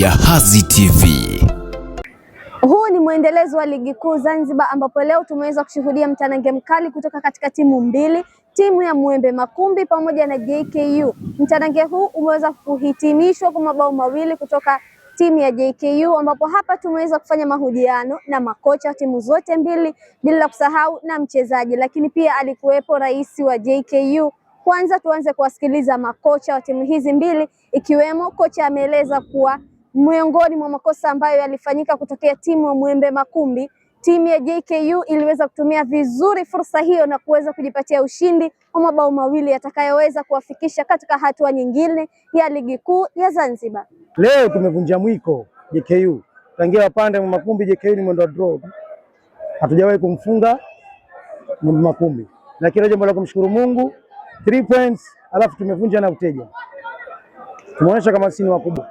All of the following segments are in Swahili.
Jahazi TV. Huu ni mwendelezo wa ligi kuu Zanzibar ambapo leo tumeweza kushuhudia mtanange mkali kutoka katika timu mbili, timu ya Mwembe Makumbi pamoja na JKU. Mtanange huu umeweza kuhitimishwa kwa mabao mawili kutoka timu ya JKU, ambapo hapa tumeweza kufanya mahojiano na makocha wa timu zote mbili bila kusahau na mchezaji, lakini pia alikuwepo rais wa JKU. Kwanza tuanze kuwasikiliza makocha wa timu hizi mbili, ikiwemo kocha ameeleza kuwa miongoni mwa makosa ambayo yalifanyika kutokea timu ya Mwembe Makumbi, timu ya JKU iliweza kutumia vizuri fursa hiyo na kuweza kujipatia ushindi wa mabao mawili yatakayoweza kuwafikisha katika hatua nyingine ya ligi kuu ya Zanzibar. Leo tumevunja mwiko JKU. Tangia wapande Mwembe Makumbi, JKU ni mwendo draw. Hatujawahi kumfunga Mwembe Makumbi. Na kila jambo la kumshukuru Mungu, 3 points, alafu tumevunja na uteja. Tumeonyesha kama sisi ni wakubwa.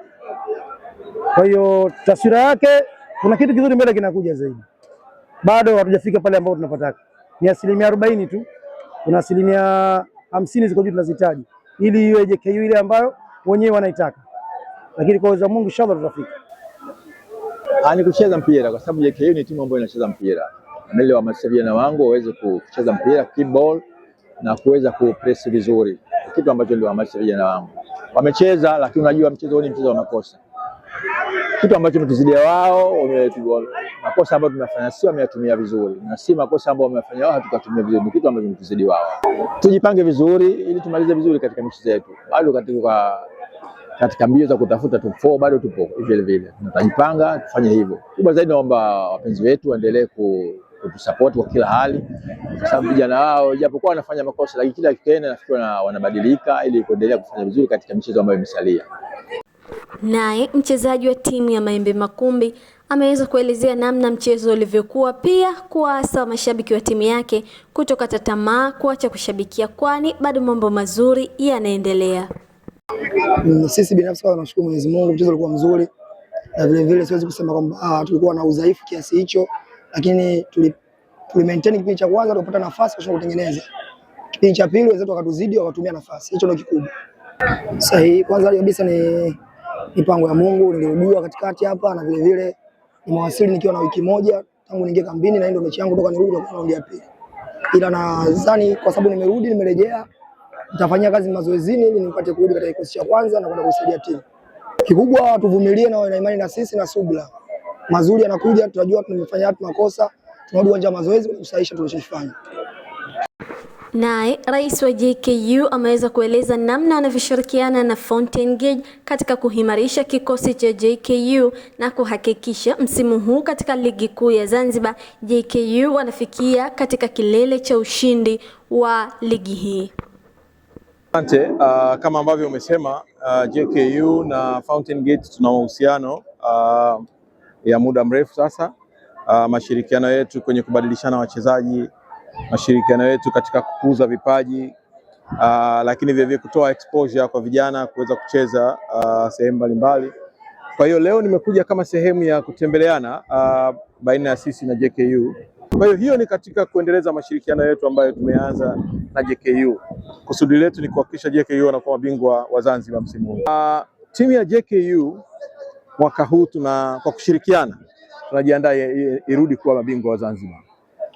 Kwa hiyo taswira yake kuna kitu kizuri mbele kinakuja zaidi. Bado hatujafika pale ambapo tunapataka. Ni 40% tu. Kuna 50% ziko juu tunazihitaji ili iwe JKU ile ambayo wenyewe wanaitaka. Lakini kwa uwezo wa Mungu inshallah tutafika. Ni kucheza mpira kwa sababu JKU ni timu ambayo inacheza mpira. Mbele wa vijana wangu waweze kucheza mpira, keep ball na kuweza kupress vizuri. Kitu ambacho ndio hamasisha vijana wangu. Wamecheza lakini unajua mchezo huu ni mchezo wa makosa. Kitu ambacho tumetuzidia wao, makosa ambayo tunafanya sio wameyatumia vizuri, na si makosa ambayo wamefanya wao hatukatumia vizuri. Kitu ambacho tumetuzidia wao. Tujipange vizuri ili tumalize vizuri katika mechi zetu. Bado katika mbio za kutafuta top 4 bado tupo vile vile. Tutajipanga tufanye hivyo. Kubwa zaidi naomba wapenzi wetu waendelee kutusupport kwa kila hali. Kwa sababu vijana wao japokuwa wanafanya makosa lakini kila kikene nafikiri wanabadilika ili kuendelea kufanya vizuri katika michezo ambayo imesalia. Naye mchezaji wa timu ya Mwembe Makumbi ameweza kuelezea namna mchezo ulivyokuwa, pia kuwaasa mashabiki wa timu yake kutokata tamaa, kuacha kushabikia, kwani bado mambo mazuri yanaendelea. Sisi binafsi tunashukuru Mwenyezi Mungu, mchezo ulikuwa mzuri na vile vile siwezi kusema kwamba tulikuwa na udhaifu kiasi hicho, lakini maintain kipindi cha kwanza tukapata nafasi kwa kutengeneza. Kipindi cha pili wenzetu wakatuzidi wakatumia nafasi. Hicho ndio kikubwa. Sahi, kwanza kabisa ni mipango ya Mungu. Niliugua katikati hapa na vile vile nimewasili nikiwa na wiki moja tangu niingie kambini, na ndio mechi yangu toka nirudi kwa raundi ya pili. Ila nadhani kwa sababu nimerudi, nimerejea, nitafanyia kazi mazoezini ili nipate kurudi katika kikosi cha kwanza na kwenda kusaidia timu. Kikubwa tuvumilie na wana imani na sisi na subira. Mazuri yanakuja, tutajua tumefanya wapi makosa, tunarudi uwanja wa mazoezi kusahihisha tulichofanya. Naye rais wa JKU ameweza kueleza namna anavyoshirikiana na Fountain Gate katika kuhimarisha kikosi cha JKU na kuhakikisha msimu huu katika ligi kuu ya Zanzibar JKU wanafikia katika kilele cha ushindi wa ligi hii. Asante. Kama ambavyo umesema, JKU na Fountain Gate tuna mahusiano ya muda mrefu sasa. Mashirikiano yetu kwenye kubadilishana wachezaji, mashirikiano yetu katika kukuza vipaji, lakini vile vile kutoa exposure kwa vijana kuweza kucheza sehemu mbalimbali. Kwa hiyo leo nimekuja kama sehemu ya kutembeleana baina ya sisi na JKU. Kwa hiyo ni katika kuendeleza mashirikiano yetu ambayo tumeanza na JKU. Kusudi letu ni kuhakikisha JKU wanakuwa mabingwa wa Zanzibar msimu huu. Timu ya JKU mwaka huu kwa kushirikiana tunajiandaa irudi kuwa mabingwa wa Zanzibar.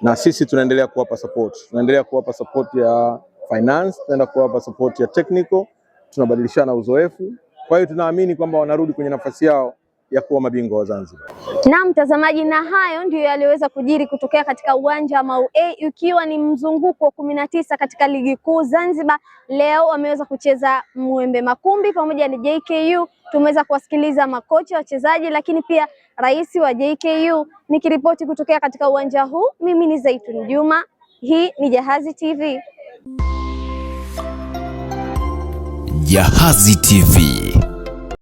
Na sisi tunaendelea kuwapa support. Tunaendelea kuwapa support ya finance, tunaendelea kuwapa support ya technical, tunabadilishana uzoefu. Kwa hiyo tunaamini kwamba wanarudi kwenye nafasi yao ya kuwa mabingwa wa Zanzibar. Na mtazamaji, na hayo ndio yaliweza kujiri kutokea katika uwanja wa Mau A, ukiwa ni mzunguko wa 19 katika ligi kuu Zanzibar. Leo wameweza kucheza Mwembe Makumbi pamoja na JKU. Tumeweza kuwasikiliza makocha, wachezaji, lakini pia rais wa JKU. Nikiripoti kutokea katika uwanja huu, mimi ni Zaitun Juma. Hii ni Jahazi TV. Jahazi TV.